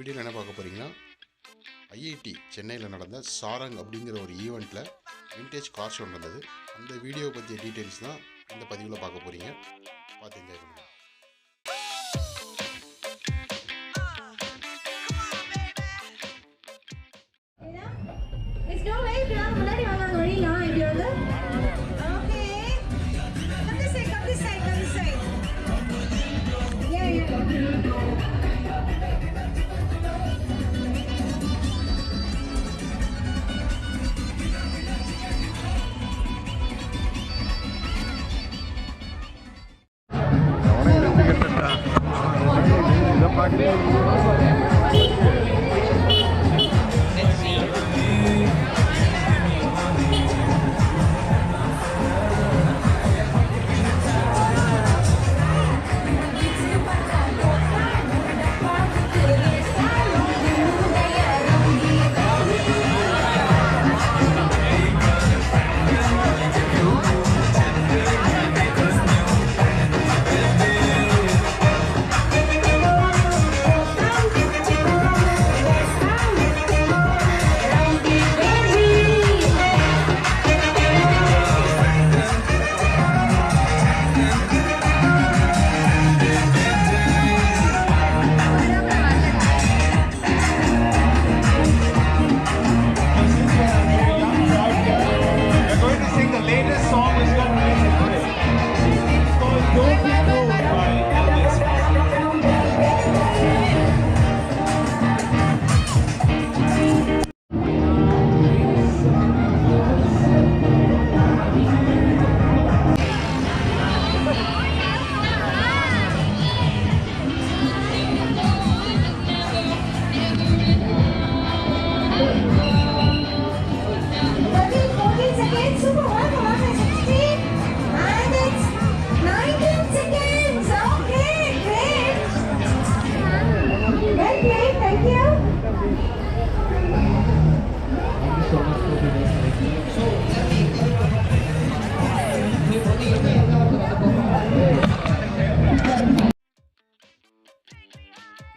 வீடியோவில் என்ன பார்க்க போகிறீங்கன்னா, ஐஐடி சென்னையில் நடந்த சாரங் அப்படிங்கிற ஒரு ஈவெண்ட்டில் விண்டேஜ் கார் ஷோ நடந்தது. அந்த வீடியோ பற்றிய டீட்டெயில்ஸ் தான் இந்த பதிவில் பார்க்க போகிறீங்க. பார்த்து என்ஜாய் பண்ணுங்கள்.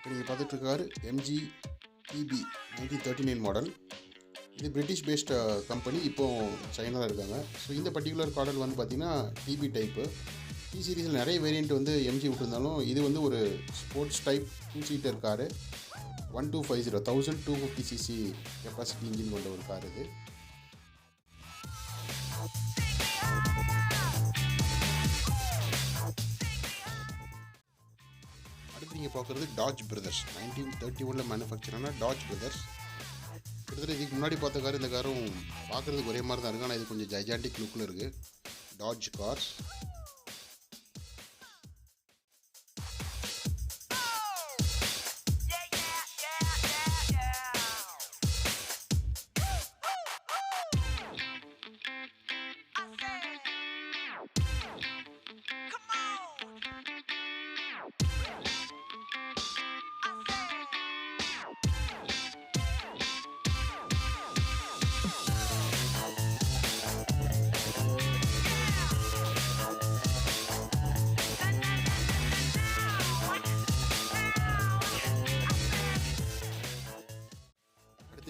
நீங்கள் பார்த்துட்டு இருக்காரு MG TB 1939 மாடல். இது பிரிட்டிஷ் பேஸ்ட் கம்பெனி, இப்போது சைனாவில் இருக்காங்க. ஸோ இந்த பர்டிகுலர் மாடல் வந்து பார்த்திங்கன்னா TB டைப்பு. T சீரீஸில் நிறைய வேரியண்ட் வந்து MG விட்டுருந்தாலும் இது வந்து ஒரு sports type 2 seater car. 1250 capacity engine கொண்ட ஒரு கார் இது. அடுத்து நீங்கள் பார்க்குறது டாஜ் பிரதர்ஸ். 1931 மேனுஃபேக்சரான டாஜ் பிரதர்ஸ். கிட்டத்தட்ட இதுக்கு முன்னாடி பார்த்த கார் இந்த காரும் பார்க்குறதுக்கு ஒரே மாதிரி தான் இருக்குது, ஆனால் இது கொஞ்சம் ஜைஜாண்டிக் லுக்கில் இருக்குது. டாஜ் கார்ஸ்.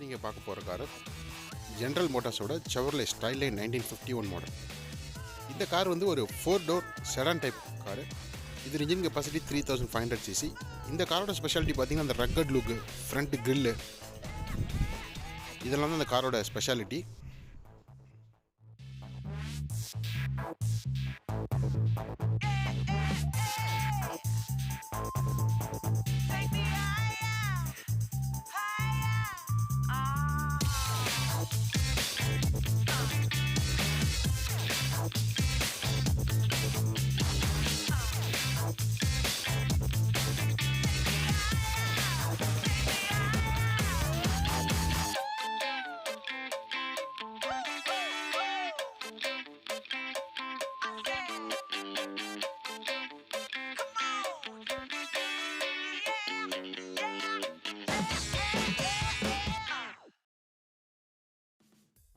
நீங்கள் பார்க்க போகிற கார் ஜென்ரல் மோட்டார்ஸோட செவர்லே ஸ்டைலைன் 1951 மாடல். இந்த கார் வந்து ஒரு 4 டோர் செடான் டைப் காரு. இது இன்ஜின் கெப்பாசிட்டி 3500 cc. இந்த காரோட ஸ்பெஷாலிட்டி பார்த்தீங்கன்னா அந்த ரக்கட் லுக்கு, ஃப்ரண்ட் கிரில்லு, இதெல்லாம் தான் இந்த காரோட ஸ்பெஷாலிட்டி.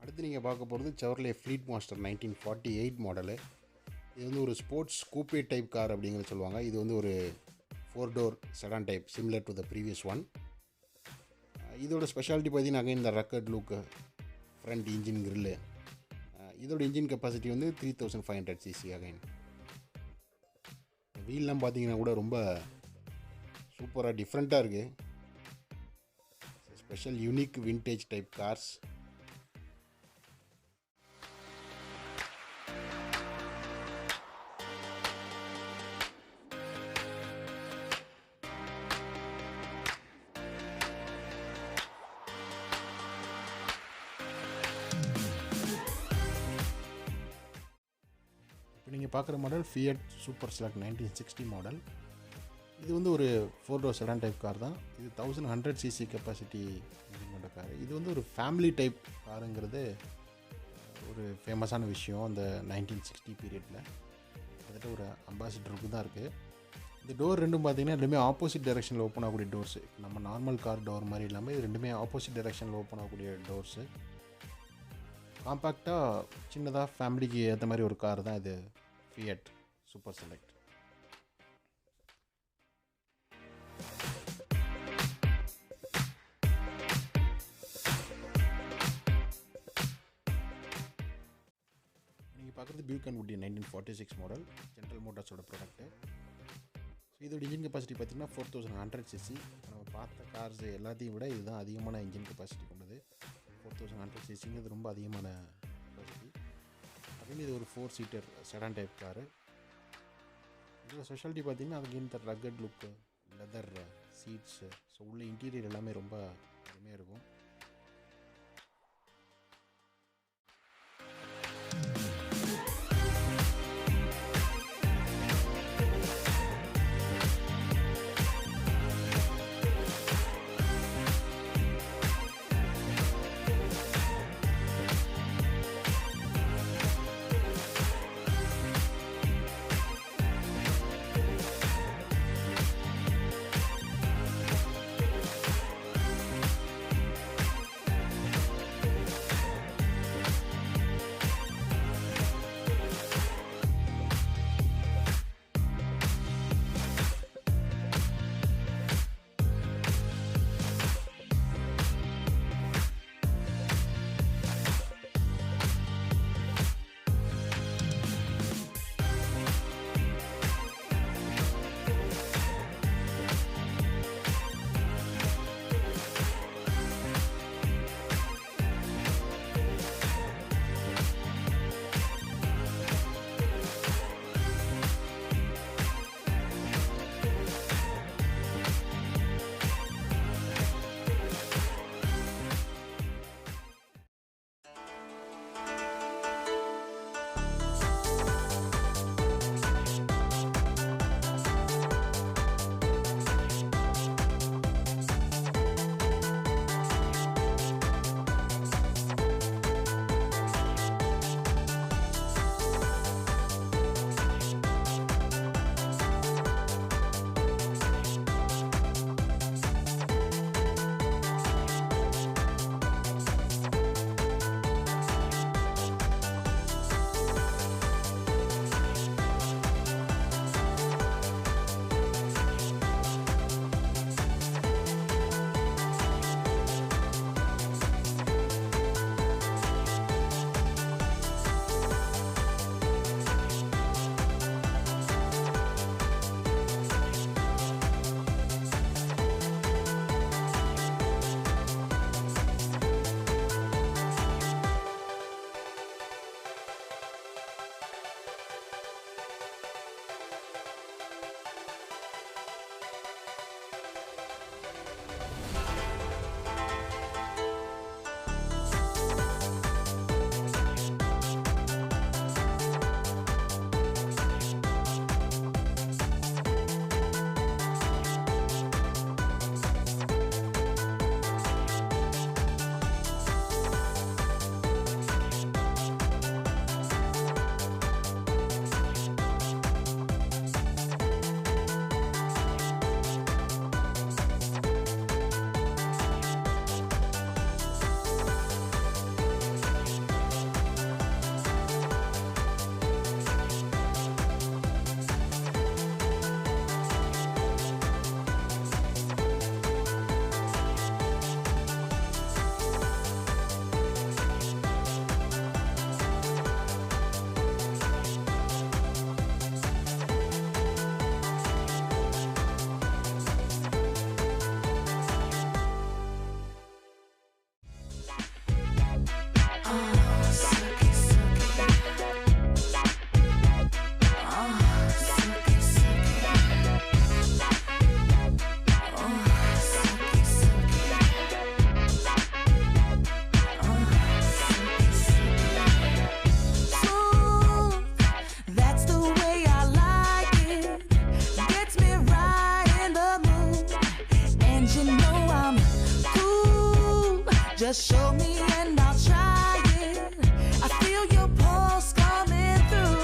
அடுத்து நீங்கள் பார்க்க போகிறது செவர்லே ஃப்ளீட் மாஸ்டர் 1948 மாடலு. இது வந்து ஒரு ஸ்போர்ட்ஸ் கூப்பே டைப் கார் அப்படிங்கிறது சொல்லுவாங்க. இது வந்து ஒரு 4 door sedan type, similar to the previous one. இதோட ஸ்பெஷாலிட்டி பார்த்தீங்கன்னா இந்த ரக்கட் லுக்கு, ஃப்ரண்ட் இன்ஜின் கிரில்லு. இதோட இன்ஜின் கெப்பாசிட்டி வந்து 3500 cc. அகைன் வீல்லாம் பார்த்தீங்கன்னா கூட ரொம்ப சூப்பராக டிஃப்ரெண்ட்டாக இருக்குது. Special unique vintage type cars. இப்போ நீங்கள் பார்க்குற model Fiat super select 1960 model. இது வந்து ஒரு 4 door செடான் டைப் கார் தான். இது 1100 cc கெப்பாசிட்டி கொண்ட கார். இது வந்து ஒரு ஃபேமிலி டைப் காருங்கிறது ஒரு ஃபேமஸான விஷயம் அந்த 1960 பீரியடில். கிட்டத்தட்ட ஒரு அம்பாசிடருக்கு தான் இருக்குது. இந்த டோர் ரெண்டும் பார்த்தீங்கன்னா ரெண்டுமே ஆப்போசிட் டைரெக்ஷனில் ஓப்பன் ஆகக்கூடிய டோர்ஸு. நம்ம நார்மல் கார் டோர் மாதிரி இல்லாமல் இது ரெண்டுமே ஆப்போசிட் டைரெக்ஷனில் ஓப்பன் ஆகக்கூடிய டோர்ஸு. காம்பேக்டாக சின்னதாக ஃபேமிலிக்கு ஏற்ற மாதிரி ஒரு கார் தான் இது ஃபியட் சூப்பர் செலக்ட். நீங்கள் பார்க்குறது Buick and wood 1946 model, general மோட்டார்ஸோட ப்ராடக்ட்டு. ஸோ இதோட இன்ஜின் கெப்பாசிட்டி பார்த்திங்கன்னா 4100 cc. நம்ம பார்த்த கார்ஸ் எல்லாத்தையும் விட இதுதான் அதிகமான இன்ஜின் கெப்பாசிட்டி கொண்டது. 4100 cc ரொம்ப அதிகமான கெப்பாசிட்டி. அப்படின்னு இது ஒரு 4 seater செடான் டைப் காரு. இதில் ஸ்பெஷாலிட்டி பார்த்திங்கன்னா அதுக்கு இந்த ரக்கட் லுக்கு, லெதர் சீட்ஸு, ஸோ உள்ள இன்டீரியர் எல்லாமே ரொம்ப அருமையாக இருக்கும். Just show me and I'll try it. I feel your pulse coming through.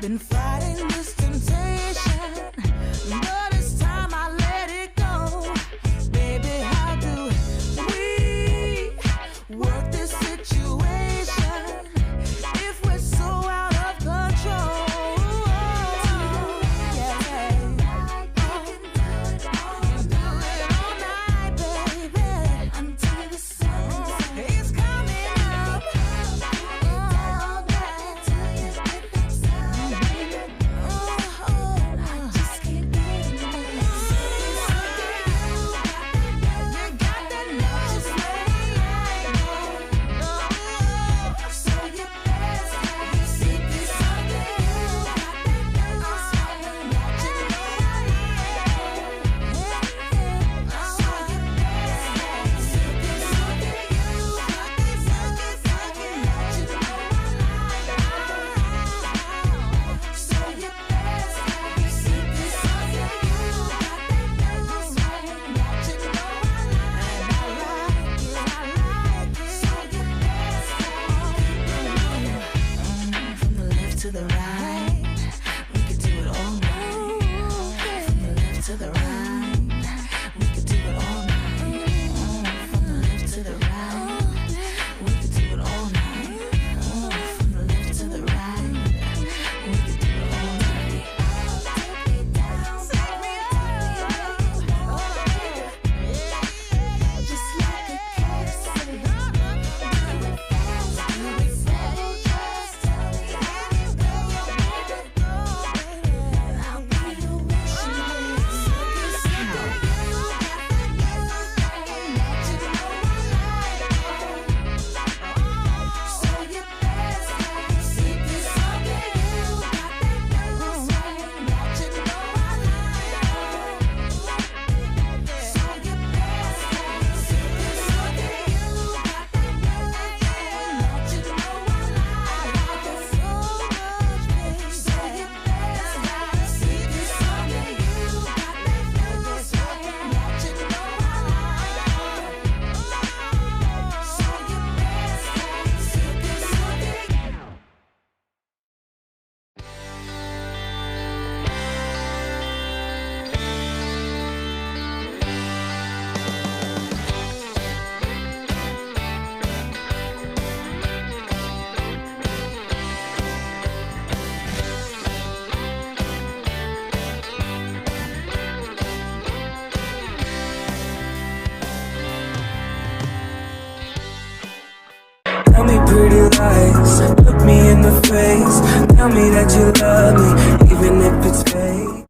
Been fighting this temptation, but it's time I let it go. Baby, how do we work this situation if we're so out of control? Yeah, do it all night, baby, until the sun is coming up. To the right, we could do it all night. From the left to the right, we could do it all night. From the left to the right, we could do it all night. From the left to the right, we could do it all night. Take me up, just like a carousel. Tell me pretty lies, look me in the face. Tell me that you love me, even if it's